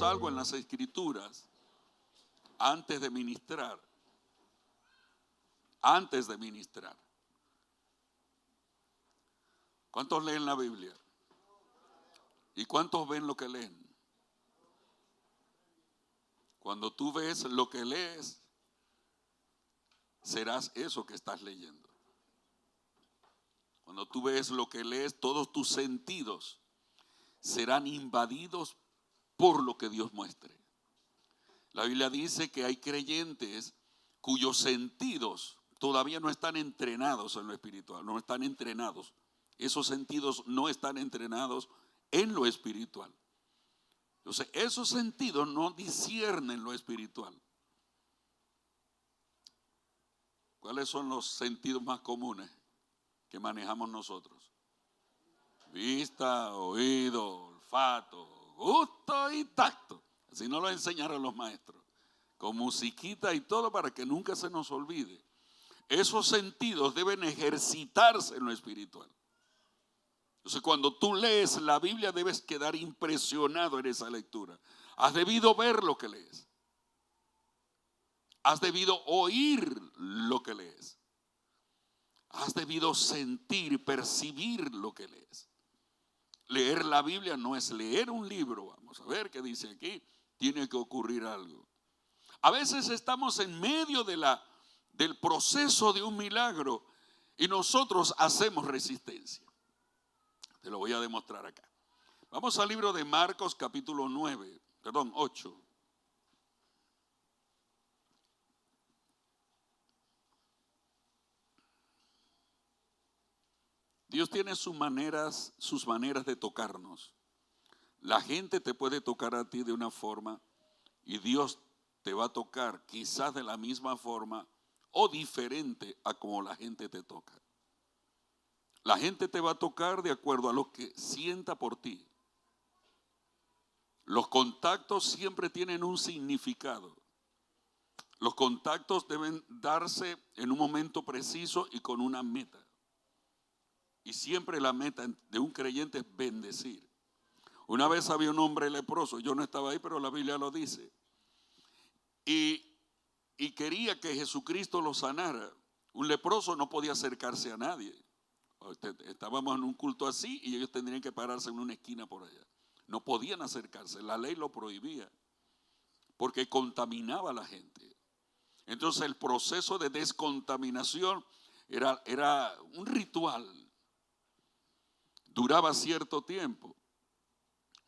leemos algo en las Escrituras antes de ministrar. Antes de ministrar. ¿Cuántos leen la Biblia? ¿Y cuántos ven lo que leen? Cuando tú ves lo que lees, serás eso que estás leyendo. Cuando tú ves lo que lees, todos tus sentidos serán invadidos por lo que Dios muestre. La Biblia dice que hay creyentes cuyos sentidos todavía no están entrenados en lo espiritual, no están entrenados. Esos sentidos no están entrenados en lo espiritual. Entonces, esos sentidos no disciernen lo espiritual. ¿Cuáles son los sentidos más comunes que manejamos nosotros? Vista, oído, olfato, gusto y tacto. Así nos lo enseñaron los maestros. Con musiquita y todo para que nunca se nos olvide. Esos sentidos deben ejercitarse en lo espiritual. Entonces, cuando tú lees la Biblia, debes quedar impresionado en esa lectura. Has debido ver lo que lees. Has debido oír lo que lees. Has debido sentir, percibir lo que lees. Leer la Biblia no es leer un libro. Vamos a ver qué dice aquí. Tiene que ocurrir algo. A veces estamos en medio del proceso de un milagro y nosotros hacemos resistencia. Te lo voy a demostrar acá. Vamos al libro de Marcos capítulo 8. Dios tiene sus maneras de tocarnos. La gente te puede tocar a ti de una forma y Dios te va a tocar quizás de la misma forma o diferente a como la gente te toca. La gente te va a tocar de acuerdo a lo que sienta por ti. Los contactos siempre tienen un significado. Los contactos deben darse en un momento preciso y con una meta. Y siempre la meta de un creyente es bendecir. Una vez había un hombre leproso, yo no estaba ahí, pero la Biblia lo dice. Y quería que Jesucristo lo sanara. Un leproso no podía acercarse a nadie. Estábamos en un culto así y ellos tendrían que pararse en una esquina por allá. No podían acercarse, la ley lo prohibía porque contaminaba a la gente. Entonces el proceso de descontaminación era un ritual. Duraba cierto tiempo.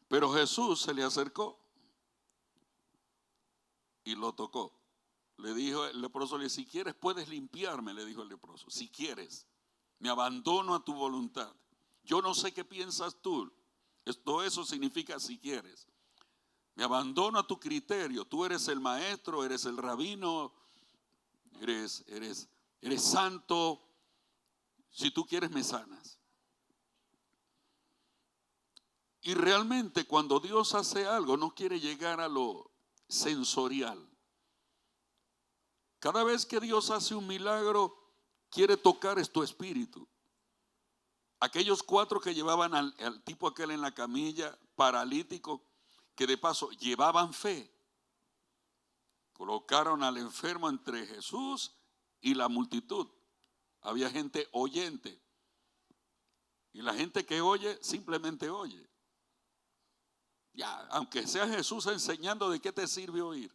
Pero Jesús se le acercó y lo tocó. Le dijo el leproso, si quieres puedes limpiarme, le dijo el leproso. Si quieres. Me abandono a tu voluntad. Yo no sé qué piensas tú. Todo eso significa si quieres. Me abandono a tu criterio. Tú eres el maestro, eres el rabino, eres santo. Si tú quieres me sanas. Y realmente cuando Dios hace algo no quiere llegar a lo sensorial. Cada vez que Dios hace un milagro, quiere tocar tu espíritu. Aquellos 4 que llevaban al tipo aquel en la camilla, paralítico, que de paso llevaban fe. Colocaron al enfermo entre Jesús y la multitud. Había gente oyente. Y la gente que oye, simplemente oye. Ya, aunque sea Jesús enseñando, ¿de qué te sirve oír?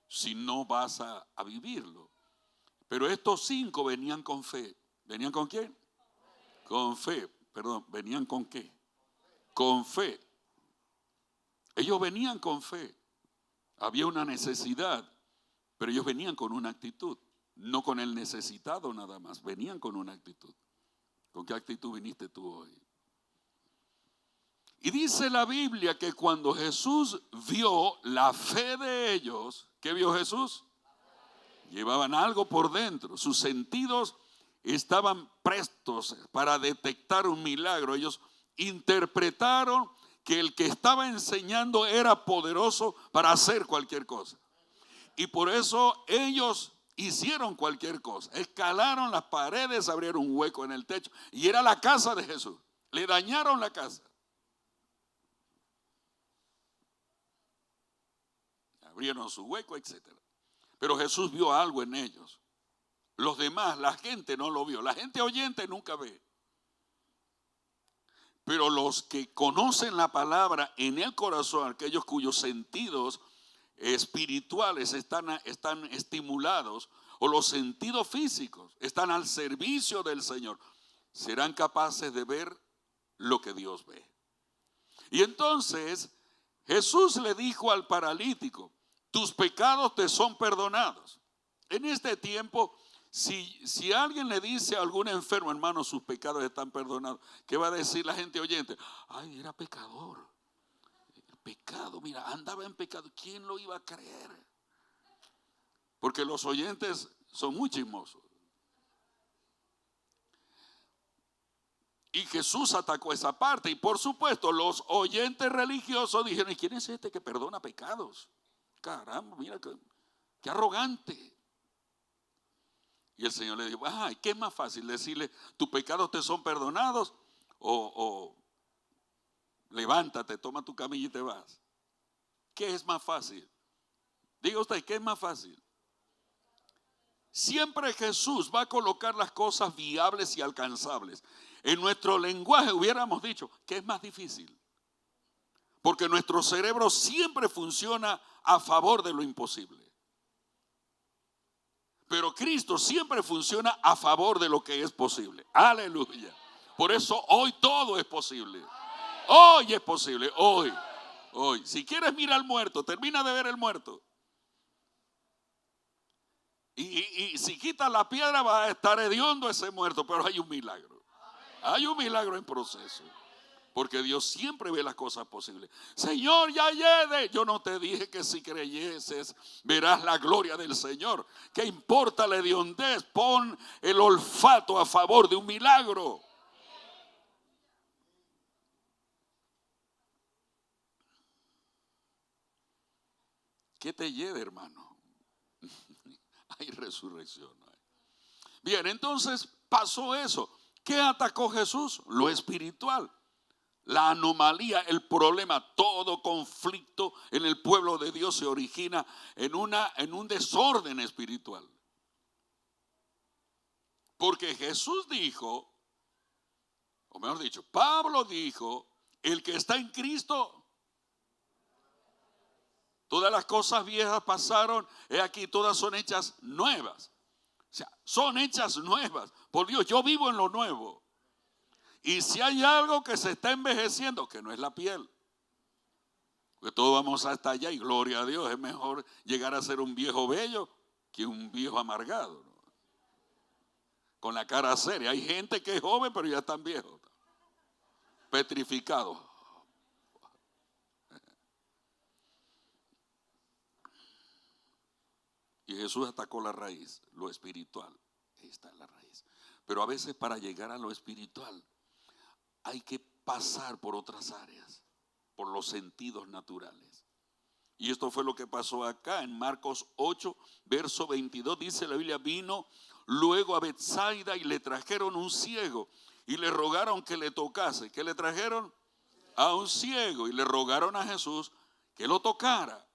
Si no vas a vivirlo. Pero estos 5 venían con fe. ¿Venían con quién? Con fe. Perdón, ¿venían con qué? Con fe. Ellos venían con fe. Había una necesidad, pero ellos venían con una actitud. No con el necesitado nada más. Venían con una actitud. ¿Con qué actitud viniste tú hoy? Y dice la Biblia que cuando Jesús vio la fe de ellos, ¿qué vio Jesús? Llevaban algo por dentro, sus sentidos estaban prestos para detectar un milagro. Ellos interpretaron que el que estaba enseñando era poderoso para hacer cualquier cosa. Y por eso ellos hicieron cualquier cosa. Escalaron las paredes, abrieron un hueco en el techo y era la casa de Jesús. Le dañaron la casa. abrieron su hueco, etc. Pero Jesús vio algo en ellos. Los demás, la gente no lo vio. La gente oyente nunca ve. Pero los que conocen la palabra en el corazón, aquellos cuyos sentidos espirituales están estimulados, o los sentidos físicos están al servicio del Señor, serán capaces de ver lo que Dios ve. Y entonces Jesús le dijo al paralítico: tus pecados te son perdonados. En este tiempo, si alguien le dice a algún enfermo, hermano, sus pecados están perdonados, ¿qué va a decir la gente oyente? Ay, era pecador. El pecado, mira, andaba en pecado. ¿Quién lo iba a creer? Porque los oyentes son muy chismosos. Y Jesús atacó esa parte. Y por supuesto, los oyentes religiosos dijeron: ¿y quién es este que perdona pecados? Caramba, mira qué arrogante. Y el Señor le dijo: ay, ¿qué es más fácil? Decirle, tus pecados te son perdonados, o levántate, toma tu camilla y te vas. ¿Qué es más fácil? Diga usted, ¿qué es más fácil? Siempre Jesús va a colocar las cosas viables y alcanzables. En nuestro lenguaje hubiéramos dicho, ¿qué es más difícil? Porque nuestro cerebro siempre funciona a favor de lo imposible. Pero Cristo siempre funciona a favor de lo que es posible. Aleluya. Por eso hoy todo es posible. Hoy es posible, hoy. Si quieres, mira al muerto, termina de ver el muerto. Y si quitas la piedra va a estar hediondo ese muerto, pero hay un milagro. Hay un milagro en proceso. Porque Dios siempre ve las cosas posibles. Señor, ya llegué. Yo no te dije que si creyeses verás la gloria del Señor. ¿Qué importa la hediondez? Pon el olfato a favor de un milagro. ¿Qué te lleve, hermano? Hay resurrección. Bien, entonces pasó eso. ¿Qué atacó Jesús? Lo espiritual. La anomalía, el problema, todo conflicto en el pueblo de Dios se origina en un desorden espiritual. Porque Jesús dijo, o mejor dicho, Pablo dijo, el que está en Cristo, todas las cosas viejas pasaron, he aquí todas son hechas nuevas. O sea, son hechas nuevas. Por Dios, yo vivo en lo nuevo. Y si hay algo que se está envejeciendo, que no es la piel, porque todos vamos hasta allá y gloria a Dios, es mejor llegar a ser un viejo bello que un viejo amargado, ¿no? Con la cara seria. Hay gente que es joven pero ya están viejos, petrificados. Y Jesús atacó la raíz, lo espiritual. Ahí está la raíz. Pero a veces para llegar a lo espiritual hay que pasar por otras áreas, por los sentidos naturales. Y esto fue lo que pasó acá en Marcos 8, verso 22. Dice la Biblia: vino luego a Betsaida y le trajeron un ciego y le rogaron que le tocase. ¿Qué le trajeron? A un ciego, y le rogaron a Jesús que lo tocara.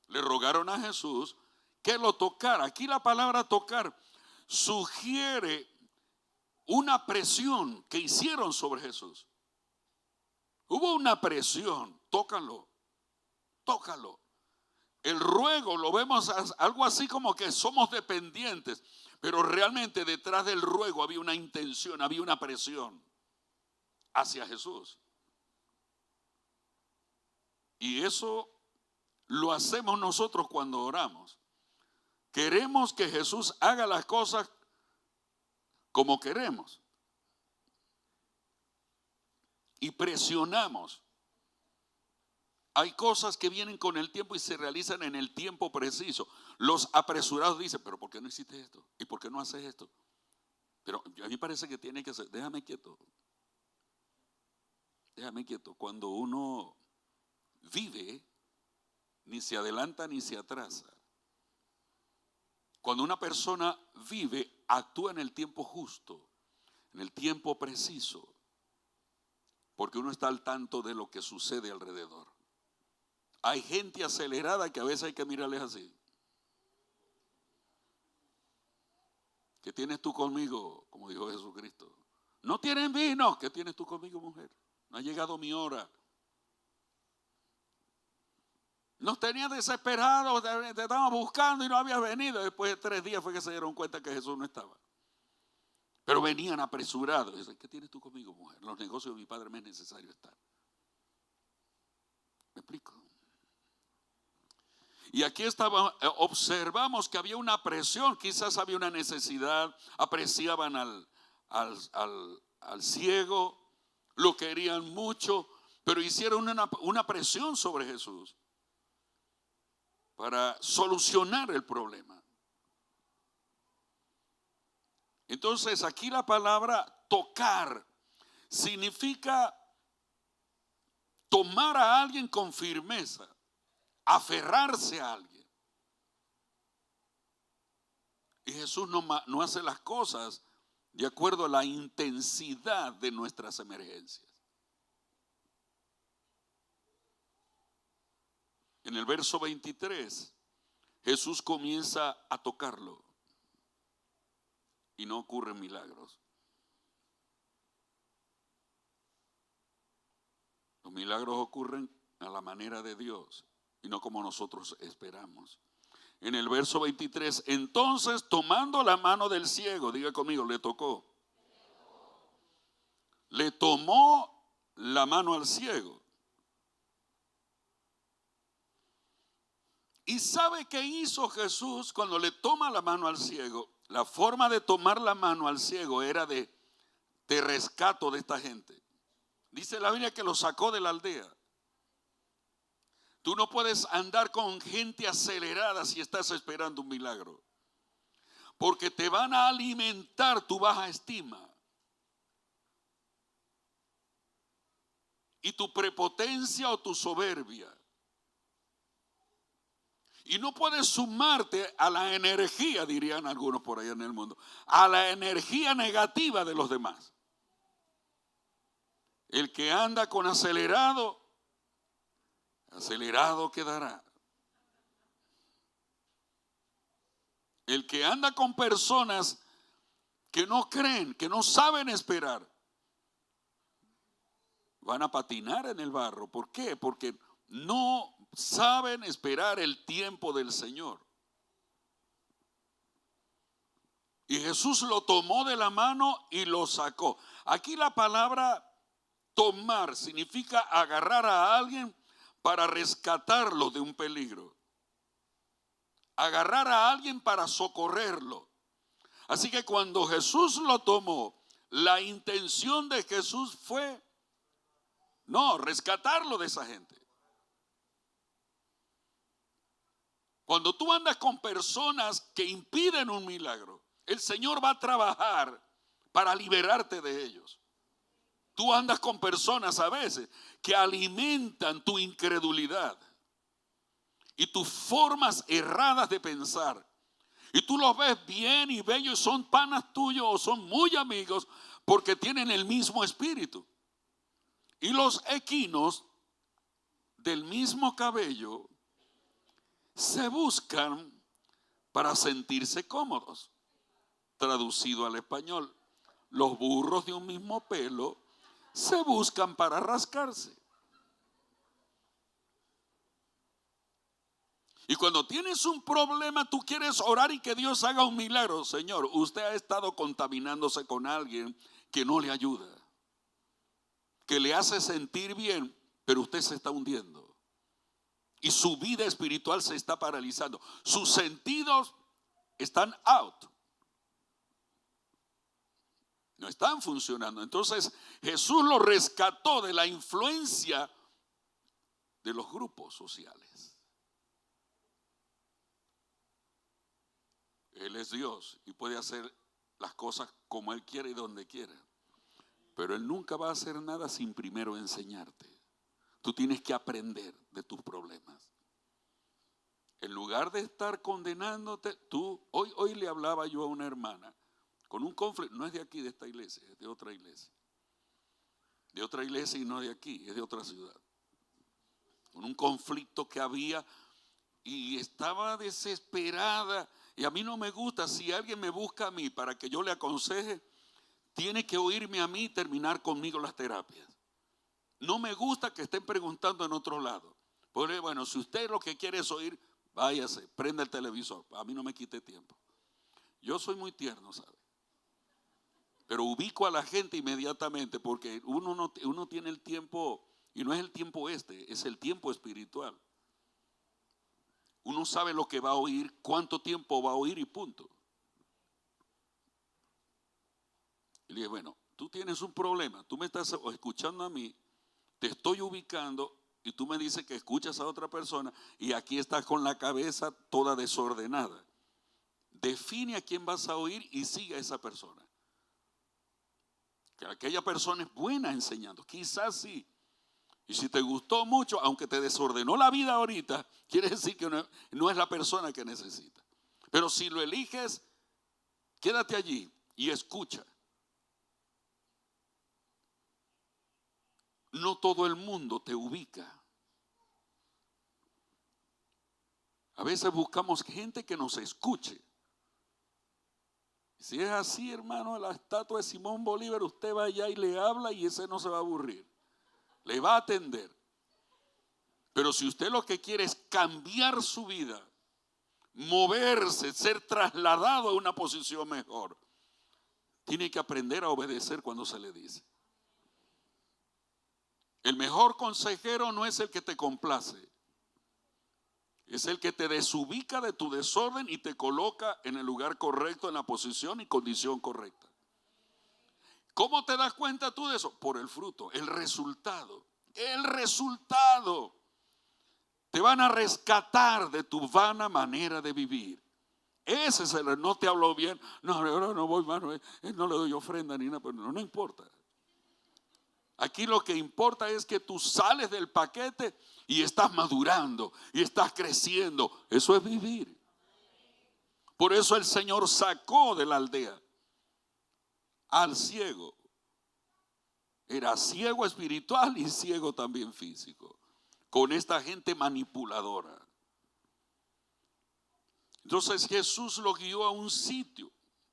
Le rogaron a Jesús que lo tocara. Aquí la palabra tocar sugiere una presión que hicieron sobre Jesús. Hubo una presión, tócalo. El ruego lo vemos algo así como que somos dependientes, pero realmente detrás del ruego había una intención, había una presión hacia Jesús. Y eso lo hacemos nosotros cuando oramos. Queremos que Jesús haga las cosas como queremos. Y presionamos. Hay cosas que vienen con el tiempo y se realizan en el tiempo preciso. Los apresurados dicen: pero ¿por qué no hiciste esto? ¿Y por qué no haces esto? Pero a mí parece que tiene que ser. Déjame quieto. Cuando uno vive, ni se adelanta ni se atrasa. Cuando una persona vive, actúa en el tiempo justo, en el tiempo preciso, porque uno está al tanto de lo que sucede alrededor. Hay gente acelerada que a veces hay que mirarles así. ¿Qué tienes tú conmigo? Como dijo Jesucristo. ¿No tienen vino? ¿Qué tienes tú conmigo, mujer? No ha llegado mi hora. Nos tenía desesperados, te estaban buscando y no habías venido. Después de 3 días fue que se dieron cuenta que Jesús no estaba. Pero venían apresurados. Dicen, ¿qué tienes tú conmigo, mujer? En los negocios de mi padre me es necesario estar. ¿Me explico? Y aquí observamos que había una presión, quizás había una necesidad, apreciaban al ciego, lo querían mucho, pero hicieron una presión sobre Jesús para solucionar el problema. Entonces aquí la palabra tocar significa tomar a alguien con firmeza, aferrarse a alguien. Y Jesús no hace las cosas de acuerdo a la intensidad de nuestras emergencias. En el verso 23, Jesús comienza a tocarlo y no ocurren milagros. Los milagros ocurren a la manera de Dios y no como nosotros esperamos. En el verso 23, entonces tomando la mano del ciego, diga conmigo, le tocó. Le tomó la mano al ciego. ¿Y sabe qué hizo Jesús cuando le toma la mano al ciego? La forma de tomar la mano al ciego era de rescato de esta gente. Dice la Biblia que lo sacó de la aldea. Tú no puedes andar con gente acelerada si estás esperando un milagro, porque te van a alimentar tu baja estima y tu prepotencia o tu soberbia. Y no puedes sumarte a la energía, dirían algunos por allá en el mundo, a la energía negativa de los demás. El que anda con acelerado quedará. El que anda con personas que no creen, que no saben esperar, van a patinar en el barro. ¿Por qué? Porque no saben esperar el tiempo del Señor. Y Jesús lo tomó de la mano y lo sacó. Aquí la palabra tomar significa agarrar a alguien para rescatarlo de un peligro. Agarrar a alguien para socorrerlo. Así que cuando Jesús lo tomó, la intención de Jesús fue rescatarlo de esa gente. Cuando tú andas con personas que impiden un milagro, el Señor va a trabajar para liberarte de ellos. Tú andas con personas a veces que alimentan tu incredulidad y tus formas erradas de pensar. Y tú los ves bien y bellos, son panas tuyos o son muy amigos porque tienen el mismo espíritu. Y los equinos del mismo cabello se buscan para sentirse cómodos. Traducido al español, los burros de un mismo pelo se buscan para rascarse. Y cuando tienes un problema, tú quieres orar y que Dios haga un milagro. Señor, usted ha estado contaminándose con alguien que no le ayuda, que le hace sentir bien, pero usted se está hundiendo. Y su vida espiritual se está paralizando. Sus sentidos están out. No están funcionando. Entonces Jesús lo rescató de la influencia de los grupos sociales. Él es Dios y puede hacer las cosas como Él quiere y donde quiera. Pero Él nunca va a hacer nada sin primero enseñarte. Tú tienes que aprender de tus problemas. En lugar de estar condenándote, hoy le hablaba yo a una hermana con un conflicto, no es de aquí, de esta iglesia, es de otra iglesia. De otra iglesia y no de aquí, es de otra ciudad. con un conflicto que había y estaba desesperada. Y a mí no me gusta, si alguien me busca a mí para que yo le aconseje, tiene que oírme a mí y terminar conmigo las terapias. No me gusta que estén preguntando en otro lado. Porque bueno, si usted lo que quiere es oír, váyase, prenda el televisor. A mí no me quite tiempo. Yo soy muy tierno, ¿sabe? Pero ubico a la gente inmediatamente porque uno tiene el tiempo, y no es el tiempo es el tiempo espiritual. Uno sabe lo que va a oír, cuánto tiempo va a oír y punto. Y le dije, bueno, tú tienes un problema, tú me estás escuchando a mí, te estoy ubicando y tú me dices que escuchas a otra persona y aquí estás con la cabeza toda desordenada. Define a quién vas a oír y sigue a esa persona. Que aquella persona es buena enseñando, quizás sí. Y si te gustó mucho, aunque te desordenó la vida ahorita, quiere decir que no es la persona que necesita. Pero si lo eliges, quédate allí y escucha. No todo el mundo te ubica. A veces buscamos gente que nos escuche. Si es así, hermano, la estatua de Simón Bolívar, usted va allá y le habla y ese no se va a aburrir. Le va a atender. Pero si usted lo que quiere es cambiar su vida, moverse, ser trasladado a una posición mejor, tiene que aprender a obedecer cuando se le dice. El mejor consejero no es el que te complace, es el que te desubica de tu desorden y te coloca en el lugar correcto, en la posición y condición correcta. ¿Cómo te das cuenta tú de eso? Por el fruto, el resultado. El resultado. Te van a rescatar de tu vana manera de vivir. Ese es el, no te hablo bien, no, ahora no voy, mano, no le doy ofrenda ni nada, pero no importa. Aquí lo que importa es que tú sales del paquete y estás madurando y estás creciendo. Eso es vivir. Por eso el Señor sacó de la aldea al ciego. Era ciego espiritual y ciego también físico. Con esta gente manipuladora. Entonces Jesús lo guió a un sitio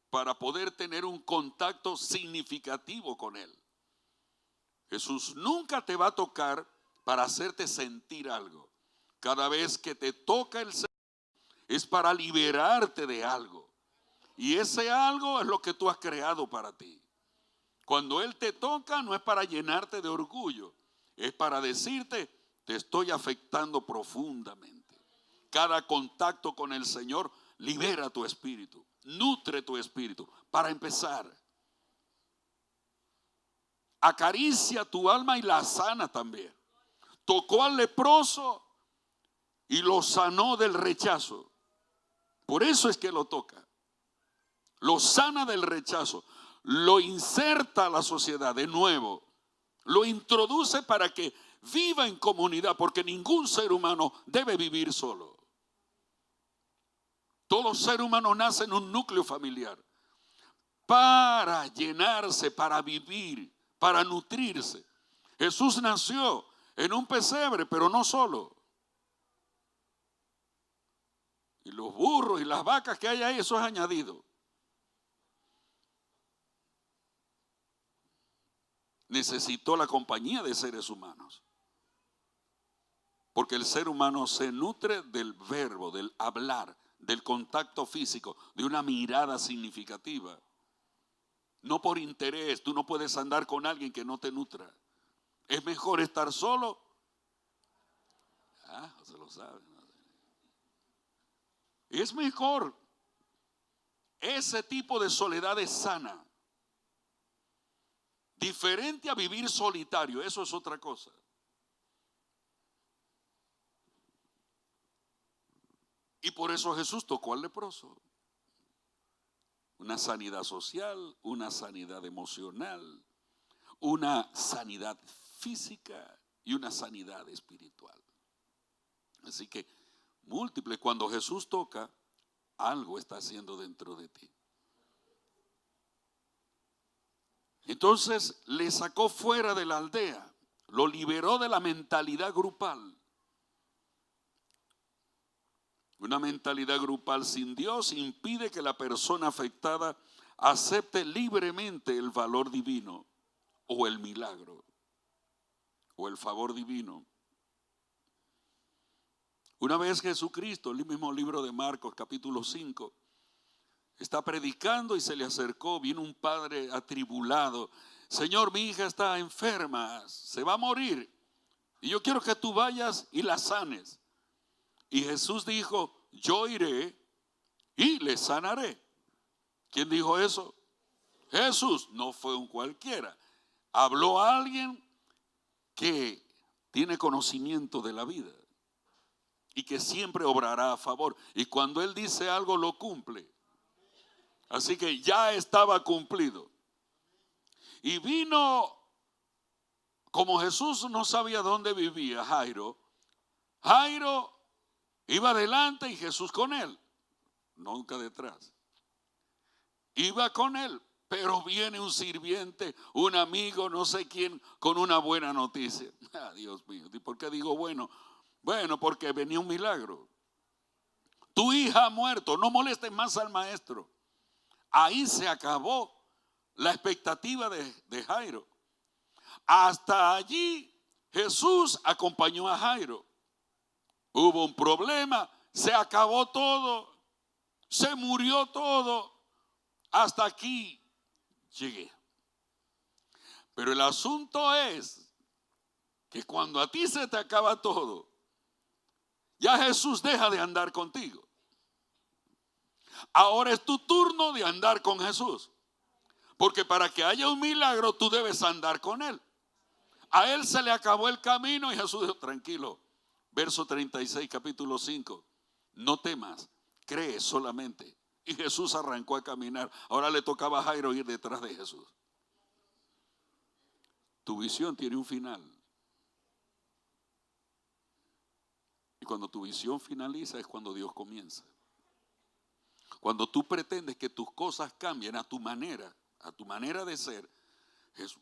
para poder tener un contacto significativo con él. Jesús nunca te va a tocar para hacerte sentir algo. Cada vez que te toca el Señor es para liberarte de algo. Y ese algo es lo que tú has creado para ti. Cuando Él te toca no es para llenarte de orgullo, es para decirte, te estoy afectando profundamente. Cada contacto con el Señor libera tu espíritu, nutre tu espíritu. Para empezar, acaricia tu alma y la sana también. Tocó al leproso y lo sanó del rechazo. Por eso es que lo toca. Lo sana del rechazo. Lo inserta a la sociedad de nuevo. Lo introduce para que viva en comunidad, porque ningún ser humano debe vivir solo. Todo ser humano nace en un núcleo familiar para llenarse, para vivir, para nutrirse. Jesús nació en un pesebre, pero no solo. Y los burros y las vacas que hay ahí, eso es añadido. Necesitó la compañía de seres humanos. Porque el ser humano se nutre del verbo, del hablar, del contacto físico, de una mirada significativa. No por interés, tú no puedes andar con alguien que no te nutra. Es mejor estar solo. Ah, se lo saben. Es mejor. Ese tipo de soledad es sana. Diferente a vivir solitario, eso es otra cosa. Y por eso Jesús tocó al leproso. Una sanidad social, una sanidad emocional, una sanidad física y una sanidad espiritual. Así que múltiple, cuando Jesús toca, algo está haciendo dentro de ti. Entonces le sacó fuera de la aldea, lo liberó de la mentalidad grupal. Una mentalidad grupal sin Dios impide que la persona afectada acepte libremente el valor divino o el milagro o el favor divino. Una vez Jesucristo, el mismo libro de Marcos capítulo 5, está predicando y se le acercó, vino un padre atribulado. Señor, mi hija está enferma, se va a morir y yo quiero que tú vayas y la sanes. Y Jesús dijo, yo iré y le sanaré. ¿Quién dijo eso? Jesús, no fue un cualquiera. Habló a alguien que tiene conocimiento de la vida y que siempre obrará a favor. Y cuando Él dice algo, lo cumple. Así que ya estaba cumplido. Y vino, como Jesús no sabía dónde vivía Jairo iba adelante y Jesús con él, nunca detrás. Iba con él, pero viene un sirviente, un amigo, no sé quién, con una buena noticia. Dios mío, ¿y por qué digo bueno? Bueno, porque venía un milagro. Tu hija ha muerto, no molestes más al maestro. Ahí se acabó la expectativa de Jairo. Hasta allí Jesús acompañó a Jairo. Hubo un problema, se acabó todo, se murió todo. Hasta aquí llegué. Pero el asunto es que cuando a ti se te acaba todo, ya Jesús deja de andar contigo. Ahora es tu turno de andar con Jesús. Porque para que haya un milagro, tú debes andar con Él. A Él se le acabó el camino y Jesús dijo, tranquilo. Verso 36, capítulo 5. No temas, cree solamente. Y Jesús arrancó a caminar. Ahora le tocaba a Jairo ir detrás de Jesús. Tu visión tiene un final. Y cuando tu visión finaliza es cuando Dios comienza. Cuando tú pretendes que tus cosas cambien a tu manera de ser,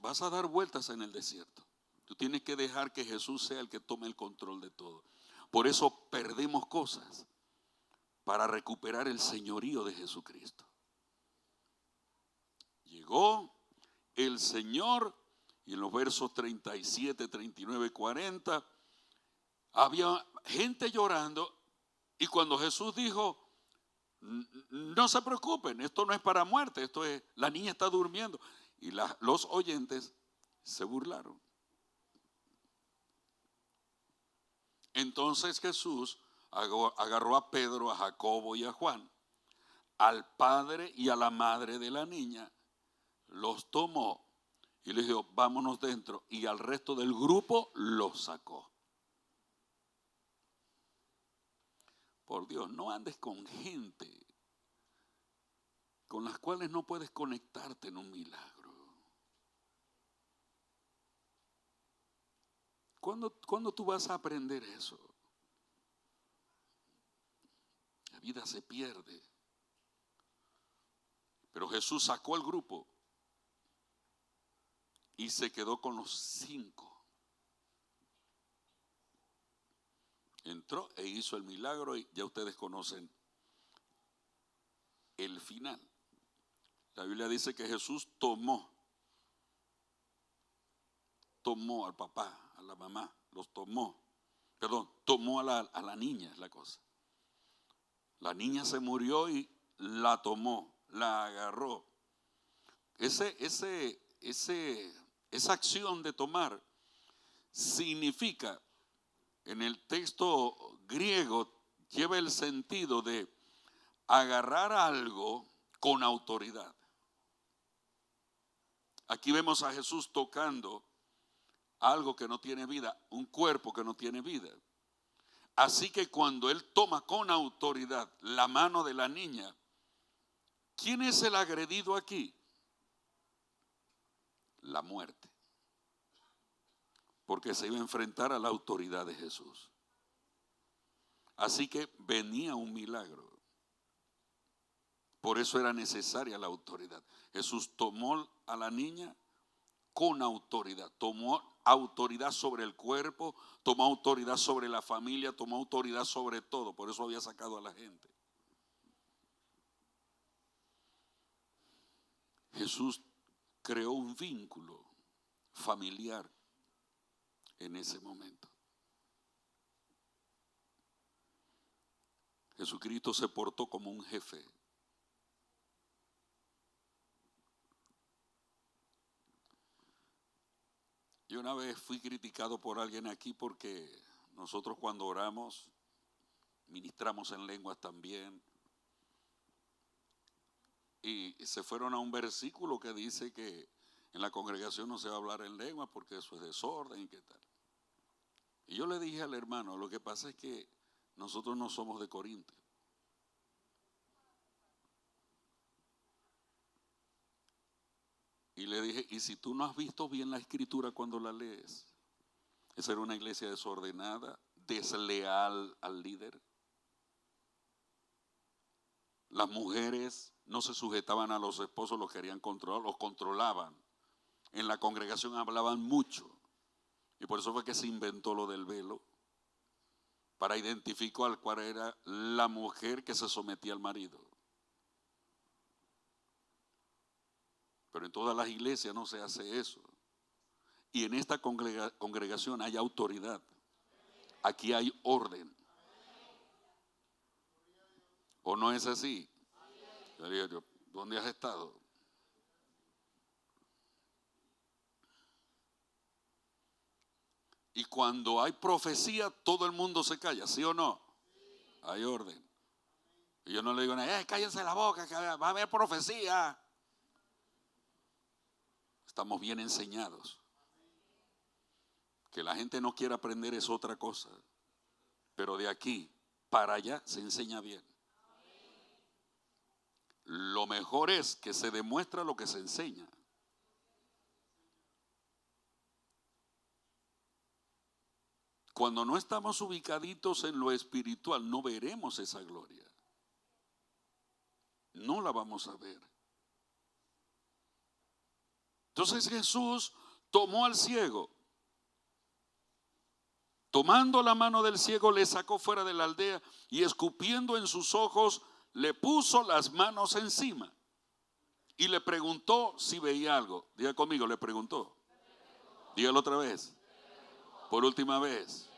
vas a dar vueltas en el desierto. Tú tienes que dejar que Jesús sea el que tome el control de todo. Por eso perdemos cosas para recuperar el señorío de Jesucristo. Llegó el Señor y en los versos 37, 39, 40 había gente llorando y cuando Jesús dijo, no se preocupen, esto no es para muerte, esto es, la niña está durmiendo. Y los oyentes se burlaron. Entonces Jesús agarró a Pedro, a Jacobo y a Juan, al padre y a la madre de la niña, los tomó y les dijo, vámonos dentro. Y al resto del grupo los sacó. Por Dios, no andes con gente con las cuales no puedes conectarte en un milagro. ¿Cuándo tú vas a aprender eso? La vida se pierde. Pero Jesús sacó el grupo y se quedó con los 5. Entró e hizo el milagro y ya ustedes conocen el final. La Biblia dice que Jesús tomó al papá, a la mamá, tomó a la niña, es la cosa. La niña se murió y la tomó, la agarró. Esa acción de tomar significa, en el texto griego, lleva el sentido de agarrar algo con autoridad. Aquí vemos a Jesús tocando algo que no tiene vida, un cuerpo que no tiene vida. Así que cuando Él toma con autoridad la mano de la niña, ¿quién es el agredido aquí? La muerte. Porque se iba a enfrentar a la autoridad de Jesús. Así que venía un milagro. Por eso era necesaria la autoridad. Jesús tomó a la niña con autoridad. Tomó autoridad sobre el cuerpo, tomó autoridad sobre la familia, tomó autoridad sobre todo. Por eso había sacado a la gente. Jesús creó un vínculo familiar en ese momento. Jesucristo se portó como un jefe. Yo una vez fui criticado por alguien aquí porque nosotros cuando oramos, ministramos en lenguas también. Y se fueron a un versículo que dice que en la congregación no se va a hablar en lenguas porque eso es desorden y qué tal. Y yo le dije al hermano, lo que pasa es que nosotros no somos de Corinto. Y le dije, y si tú no has visto bien la escritura cuando la lees, esa era una iglesia desordenada, desleal al líder. Las mujeres no se sujetaban a los esposos, los querían controlar, los controlaban. En la congregación hablaban mucho. Y por eso fue que se inventó lo del velo, para identificar cuál era la mujer que se sometía al marido. Pero en todas las iglesias no se hace eso. Y en esta congregación hay autoridad. Aquí hay orden. ¿O no es así? ¿Dónde has estado? Y cuando hay profecía, todo el mundo se calla, ¿sí o no? Hay orden. Y yo no le digo, cállense la boca, que va a haber profecía. Estamos bien enseñados. Que la gente no quiera aprender es otra cosa. Pero de aquí para allá se enseña bien. Lo mejor es que se demuestra lo que se enseña. Cuando no estamos ubicaditos en lo espiritual, no veremos esa gloria. No la vamos a ver. Entonces Jesús tomó al ciego. Tomando la mano del ciego, le sacó fuera de la aldea y escupiendo en sus ojos, le puso las manos encima. Y le preguntó si veía algo. Diga conmigo, le preguntó. Dígalo otra vez. Por última vez.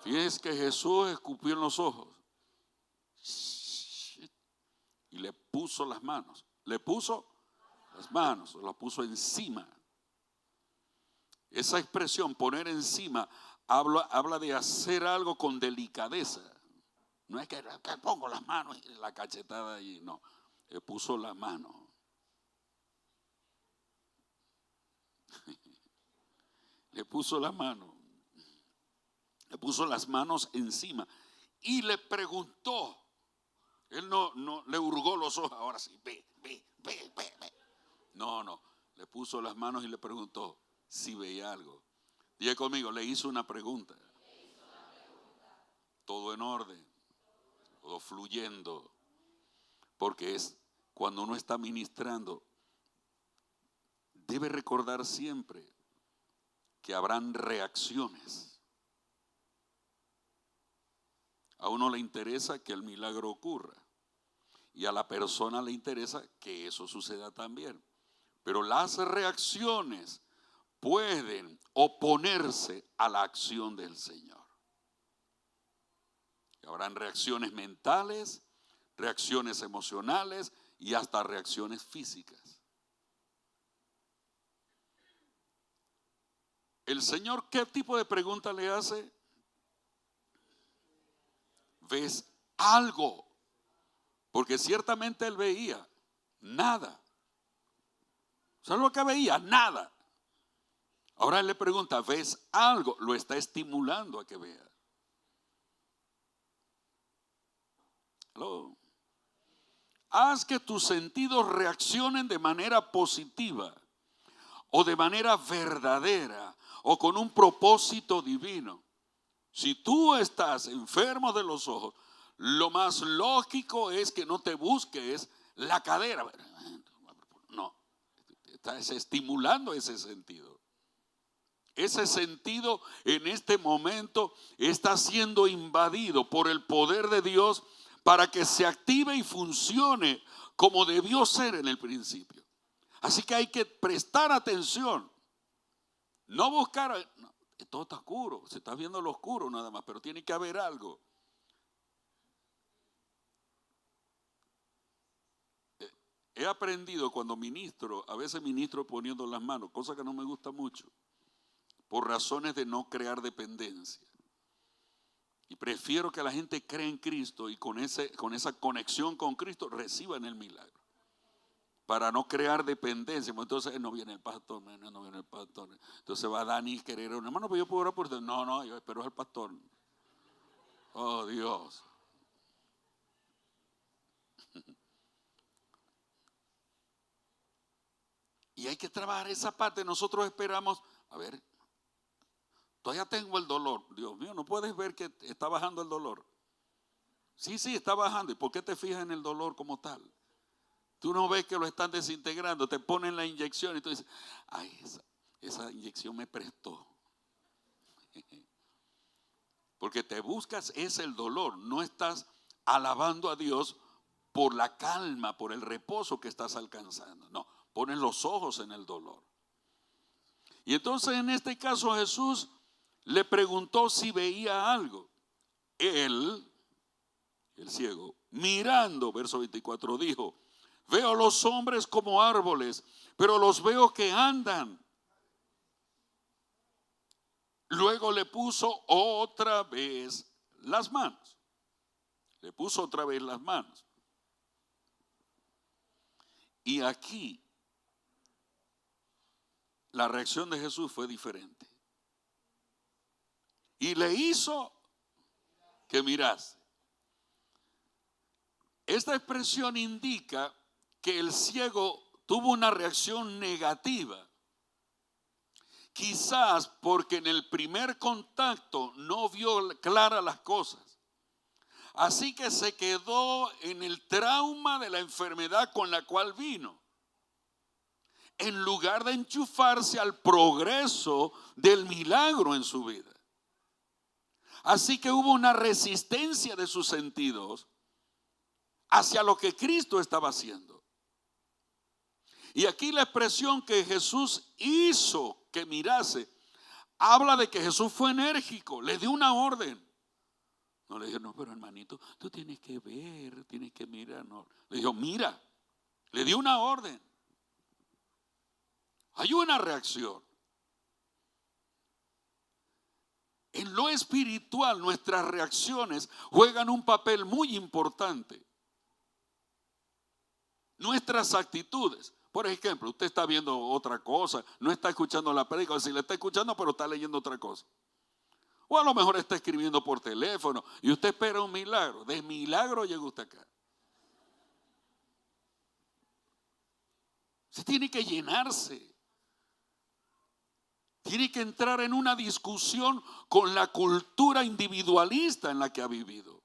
Fíjense que Jesús escupió en los ojos. Y le puso las manos. Le puso las manos, las puso encima. Esa expresión, poner encima, habla de hacer algo con delicadeza. No es que pongo las manos y la cachetada ahí, no. Le puso la mano. Le puso la mano. Le puso las manos encima. Y le preguntó. Él no le hurgó los ojos. Ahora sí, ve. No. Le puso las manos y le preguntó si veía algo. Diga conmigo, le hizo una pregunta. Todo en orden. Todo fluyendo. Porque es cuando uno está ministrando, debe recordar siempre que habrán reacciones. A uno le interesa que el milagro ocurra y a la persona le interesa que eso suceda también. Pero las reacciones pueden oponerse a la acción del Señor. Y habrán reacciones mentales, reacciones emocionales y hasta reacciones físicas. El Señor, ¿qué tipo de pregunta le hace? ¿Ves algo? Porque ciertamente él veía nada. ¿Sabes lo que veía? Nada. Ahora él le pregunta, ¿ves algo? Lo está estimulando a que vea. Hello. Haz que tus sentidos reaccionen de manera positiva o de manera verdadera o con un propósito divino. Si tú estás enfermo de los ojos, lo más lógico es que no te busques la cadera. No, estás estimulando ese sentido. Ese sentido en este momento está siendo invadido por el poder de Dios para que se active y funcione como debió ser en el principio. Así que hay que prestar atención. No buscar, no, todo está oscuro, se está viendo lo oscuro nada más, pero tiene que haber algo. He aprendido cuando ministro, a veces ministro poniendo las manos, cosa que no me gusta mucho, por razones de no crear dependencia. Y prefiero que la gente cree en Cristo y con esa conexión con Cristo reciban el milagro. Para no crear dependencia. Entonces no viene el pastor, no viene el pastor. Entonces va Dani a querer un hermano, pero yo puedo orar por usted. No, yo espero al pastor. Oh, Dios. Y hay que trabajar esa parte. Nosotros esperamos, a ver, todavía tengo el dolor. Dios mío, ¿no puedes ver que está bajando el dolor? Sí, está bajando. ¿Y por qué te fijas en el dolor como tal? Tú no ves que lo están desintegrando, te ponen la inyección y tú dices, ay, esa inyección me prestó. Porque te buscas es el dolor, no estás alabando a Dios por la calma, por el reposo que estás alcanzando. No, pones los ojos en el dolor. Y entonces en este caso Jesús le preguntó si veía algo. Él, el ciego, mirando, verso 24, dijo, veo los hombres como árboles, pero los veo que andan. Luego le puso otra vez las manos. Le puso otra vez las manos. Y aquí la reacción de Jesús fue diferente. Y le hizo que mirase. Esta expresión indica que el ciego tuvo una reacción negativa. Quizás porque en el primer contacto no vio claras las cosas. Así que se quedó en el trauma de la enfermedad con la cual vino, en lugar de enchufarse al progreso del milagro en su vida. Así que hubo una resistencia de sus sentidos hacia lo que Cristo estaba haciendo. Y aquí la expresión que Jesús hizo que mirase, habla de que Jesús fue enérgico, le dio una orden. No le dijo, no, pero hermanito, tú tienes que ver, tienes que mirar. No. Le dijo, mira, le dio una orden. Hay una reacción. En lo espiritual, nuestras reacciones juegan un papel muy importante. Nuestras actitudes. Por ejemplo, usted está viendo otra cosa, no está escuchando la prédica, o si le está escuchando, pero está leyendo otra cosa. O a lo mejor está escribiendo por teléfono y usted espera un milagro. De milagro llega usted acá. Usted tiene que llenarse. Tiene que entrar en una discusión con la cultura individualista en la que ha vivido.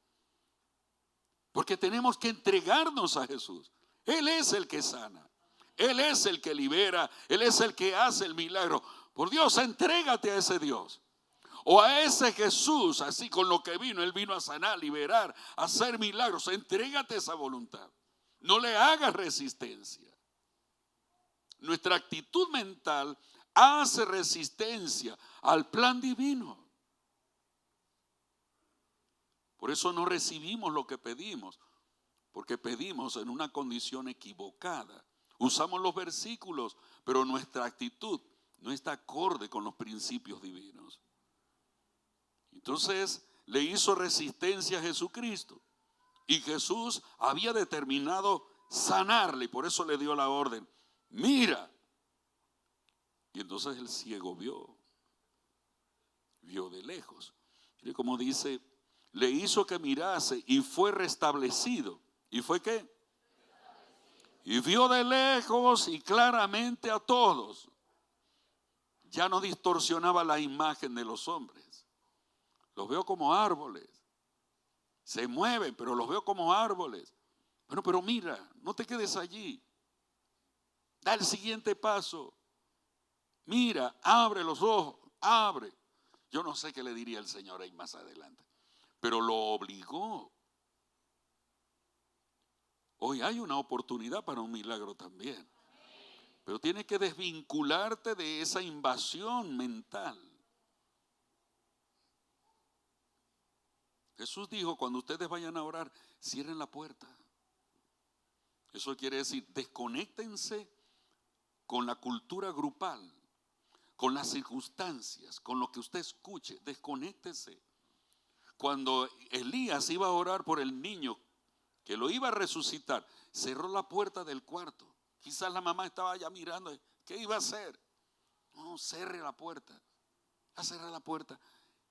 Porque tenemos que entregarnos a Jesús. Él es el que sana. Él es el que libera. Él es el que hace el milagro. Por Dios, entrégate a ese Dios. O a ese Jesús, así con lo que vino. Él vino a sanar, liberar, a hacer milagros. Entrégate a esa voluntad. No le hagas resistencia. Nuestra actitud mental hace resistencia al plan divino. Por eso no recibimos lo que pedimos, porque pedimos en una condición equivocada. Usamos los versículos, pero nuestra actitud no está acorde con los principios divinos. Entonces le hizo resistencia a Jesucristo y Jesús había determinado sanarle y por eso le dio la orden, mira. Y entonces el ciego vio de lejos. Mire cómo dice, le hizo que mirase y fue restablecido. ¿Y fue qué? Y vio de lejos y claramente a todos. Ya no distorsionaba la imagen de los hombres. Los veo como árboles. Se mueven, pero los veo como árboles. Bueno, pero mira, no te quedes allí. Da el siguiente paso. Mira, abre los ojos. abre. Yo no sé qué le diría el Señor ahí más adelante, pero lo obligó. Hoy hay una oportunidad para un milagro también, pero tienes que desvincularte de esa invasión mental. Jesús dijo, cuando ustedes vayan a orar, cierren la puerta. Eso quiere decir, desconéctense con la cultura grupal, con las circunstancias, con lo que usted escuche, desconéctese. Cuando Elías iba a orar por el niño que lo iba a resucitar, cerró la puerta del cuarto. Quizás la mamá estaba allá mirando, ¿qué iba a hacer? No, cierre la puerta. Va a cerrar la puerta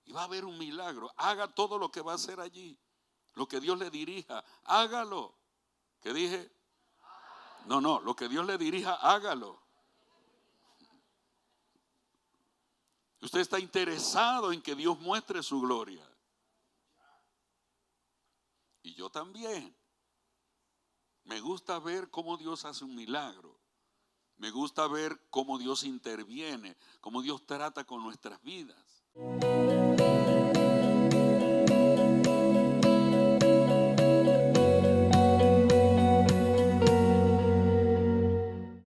y va a haber un milagro. Haga todo lo que va a hacer allí, lo que Dios le dirija, hágalo. ¿Qué dije? No, lo que Dios le dirija, hágalo. Usted está interesado en que Dios muestre su gloria. Y yo también. Me gusta ver cómo Dios hace un milagro. Me gusta ver cómo Dios interviene, cómo Dios trata con nuestras vidas.